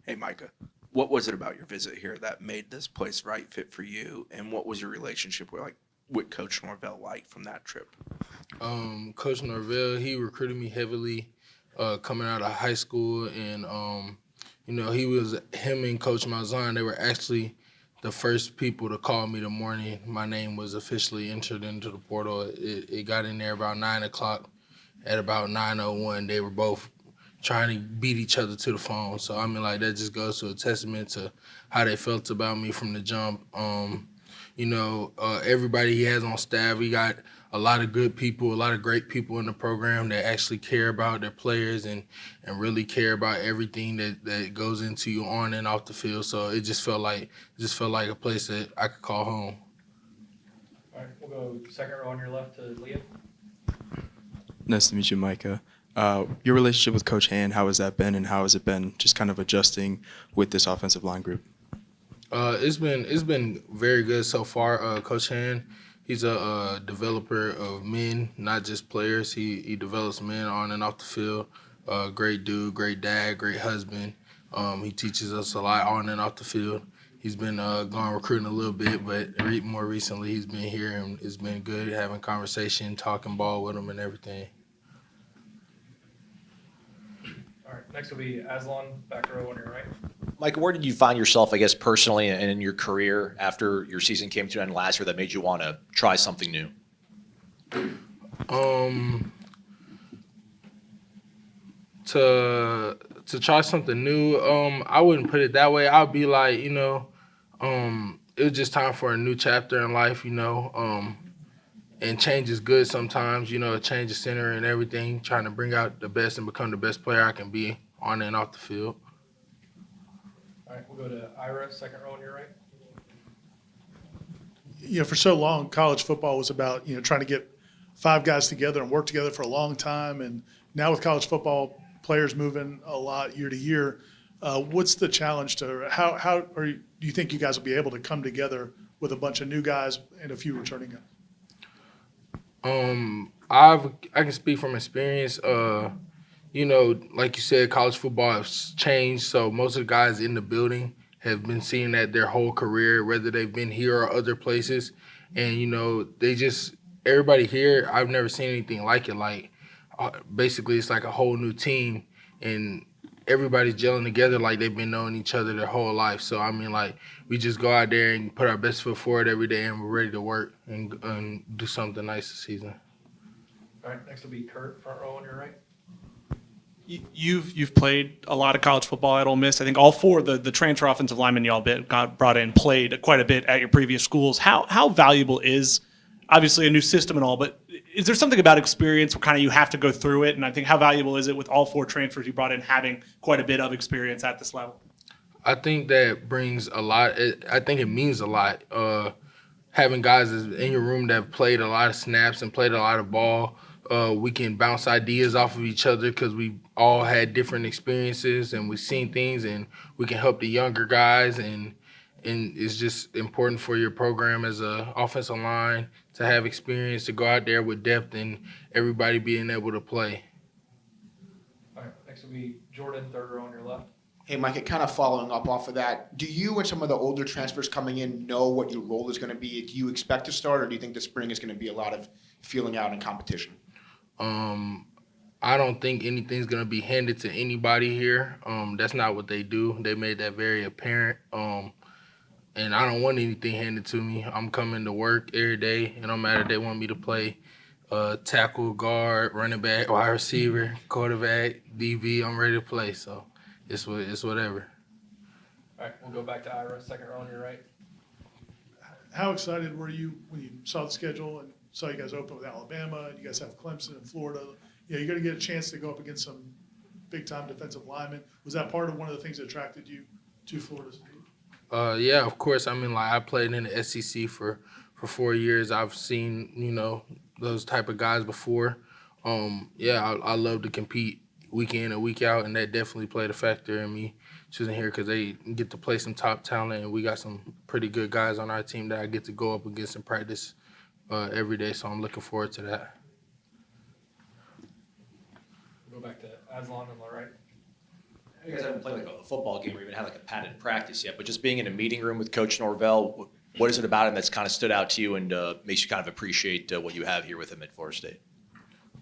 Hey, Micah, what was it about your visit here that made this place right fit for you? And what was your relationship with Coach Norvell like from that trip? Coach Norvell, he recruited me heavily coming out of high school, and him and Coach Malzahn. They were actually the first people to call me the morning my name was officially entered into the portal. It got in there about 9 o'clock. At about 9:01, they were both trying to beat each other to the phone. So I mean, like that just goes to a testament to how they felt about me from the jump. Everybody he has on staff, he got a lot of good people, a lot of great people in the program that actually care about their players and really care about everything that goes into you on and off the field. So it just felt like a place that I could call home. All right, we'll go second row on your left to Liam. Nice to meet you, Micah. Your relationship with Coach Hand, how has that been, and how has it been just kind of adjusting with this offensive line group? It's been very good so far. Coach Hand, he's a developer of men, not just players. He develops men on and off the field. Great dude, great dad, great husband. He teaches us a lot on and off the field. He's been going recruiting a little bit, but more recently he's been here and it's been good having conversation, talking ball with him and everything. All right, next will be Aslan, back row on your right. Micah, where did you find yourself, I guess, personally and in your career after your season came to an end last year that made you want to try something new? To try something new, I wouldn't put it that way. I'd be like, it was just time for a new chapter in life, and change is good sometimes, a change of center and everything, trying to bring out the best and become the best player I can be on and off the field. All right, we'll go to Ira, second row on your right. For so long, college football was about, trying to get five guys together and work together for a long time. And now with college football, players moving a lot year to year, what's the challenge do you think you guys will be able to come together with a bunch of new guys and a few returning guys? I can speak from experience. Like you said, college football has changed. So most of the guys in the building have been seeing that their whole career, whether they've been here or other places. And, everybody here, I've never seen anything like it. Like, basically, it's like a whole new team. And everybody's gelling together like they've been knowing each other their whole life. So, we just go out there and put our best foot forward every day, and we're ready to work and do something nice this season. All right, next will be Kurt, front row on your right. You've played a lot of college football at Ole Miss. I think all four of the transfer offensive linemen y'all got brought in played quite a bit at your previous schools. How valuable is, obviously, a new system and all, but is there something about experience where kind of you have to go through it? And I think how valuable is it with all four transfers you brought in having quite a bit of experience at this level? I think that brings a lot. I think it means a lot. Having guys in your room that have played a lot of snaps and played a lot of ball, we can bounce ideas off of each other because we all had different experiences and we've seen things, and we can help the younger guys. And it's just important for your program as a offensive line to have experience, to go out there with depth, and everybody being able to play. All right, next will be Jordan, third row on your left. Hey, Mike, kind of following up off of that, do you and some of the older transfers coming in know what your role is going to be? Do you expect to start, or do you think the spring is going to be a lot of feeling out and competition? I don't think anything's going to be handed to anybody here. That's not what they do. They made that very apparent. And I don't want anything handed to me. I'm coming to work every day. It don't matter if they want me to play tackle, guard, running back, wide receiver, quarterback, DB. I'm ready to play. So it's whatever. All right, we'll go back to Ira, second row on your right. How excited were you when you saw the schedule and saw you guys open with Alabama, and you guys have Clemson and Florida? You're going to get a chance to go up against some big-time defensive linemen. Was that part of one of the things that attracted you to Florida State? Yeah, of course. I played in the SEC for 4 years. I've seen, those type of guys before. I love to compete week in and week out, and that definitely played a factor in me choosing here because they get to play some top talent, and we got some pretty good guys on our team that I get to go up against in practice every day, so I'm looking forward to that. We'll go back to Aslan on the right. You guys haven't played like a football game or even had like a padded practice yet, but just being in a meeting room with Coach Norvell, what is it about him that's kind of stood out to you and makes you kind of appreciate what you have here with him at Florida State?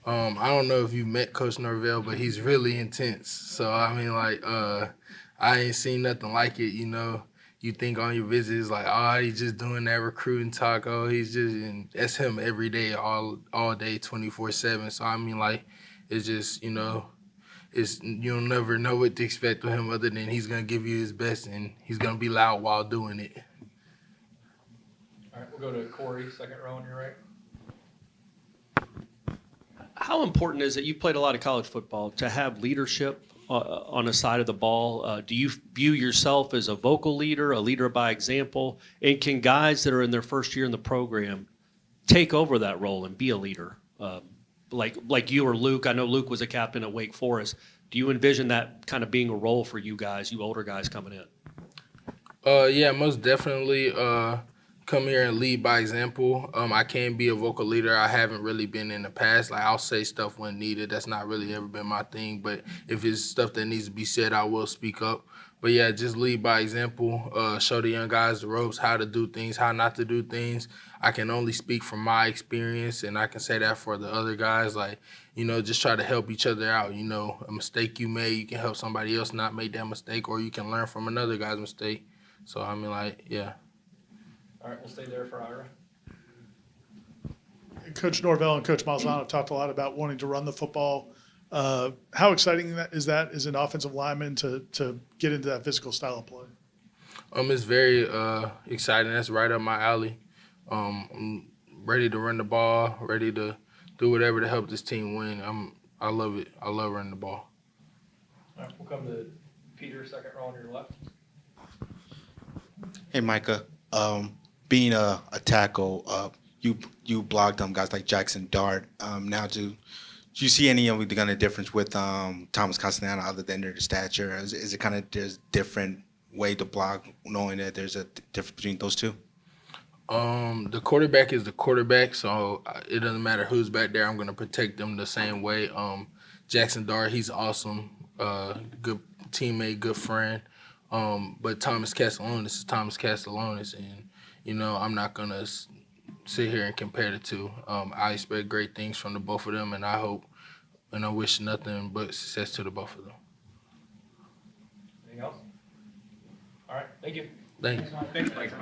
I don't know if you met Coach Norvell, but he's really intense. So I mean, like, I ain't seen nothing like it. You know, you think on your visit it's like, oh, he's just doing that recruiting talk. Oh, he's just, and that's him every day, all day, 24/7. So I mean, like, it's just, you know, it's you'll never know what to expect with him other than he's gonna give you his best and he's gonna be loud while doing it. All right, we'll go to Corey, second row on your right. How important is it? You played a lot of college football to have leadership on the side of the ball. Do you view yourself as a vocal leader, a leader by example? And can guys that are in their first year in the program take over that role and be a leader? Like you or Luke. I know Luke was a captain at Wake Forest. Do you envision that kind of being a role for you guys, you older guys coming in? Yeah, most definitely. Come here and lead by example. I can be a vocal leader. I haven't really been in the past. Like, I'll say stuff when needed. That's not really ever been my thing. But if it's stuff that needs to be said, I will speak up. But yeah, just lead by example. Show the young guys the ropes, how to do things, how not to do things. I can only speak from my experience, and I can say that for the other guys. Like, you know, just try to help each other out. You know, a mistake you made, you can help somebody else not make that mistake, or you can learn from another guy's mistake. So I mean, like, yeah. All right, we'll stay there for Ira. Coach Norvell and Coach Malzahn have talked a lot about wanting to run the football. How exciting is that as an offensive lineman to get into that physical style of play? It's very exciting. That's right up my alley. I'm ready to run the ball, ready to do whatever to help this team win. I love it. I love running the ball. All right, we'll come to Peter, second row on your left. Hey, Micah. Being a tackle, you blocked guys like Jackson Dart. Now, do you see any of the kind of difference with Thomas Castellano other than their stature? Is it kind of there's different way to block, knowing that there's a difference between those two? The quarterback is the quarterback, so it doesn't matter who's back there. I'm going to protect them the same way. Jackson Dart, he's awesome, good teammate, good friend. But Thomas Castellanos is Thomas Castellanos, and, you know, I'm not going to sit here and compare the two. I expect great things from the both of them, and I hope and I wish nothing but success to the both of them. Anything else? All right, thank you. Thanks. Thanks, Mike.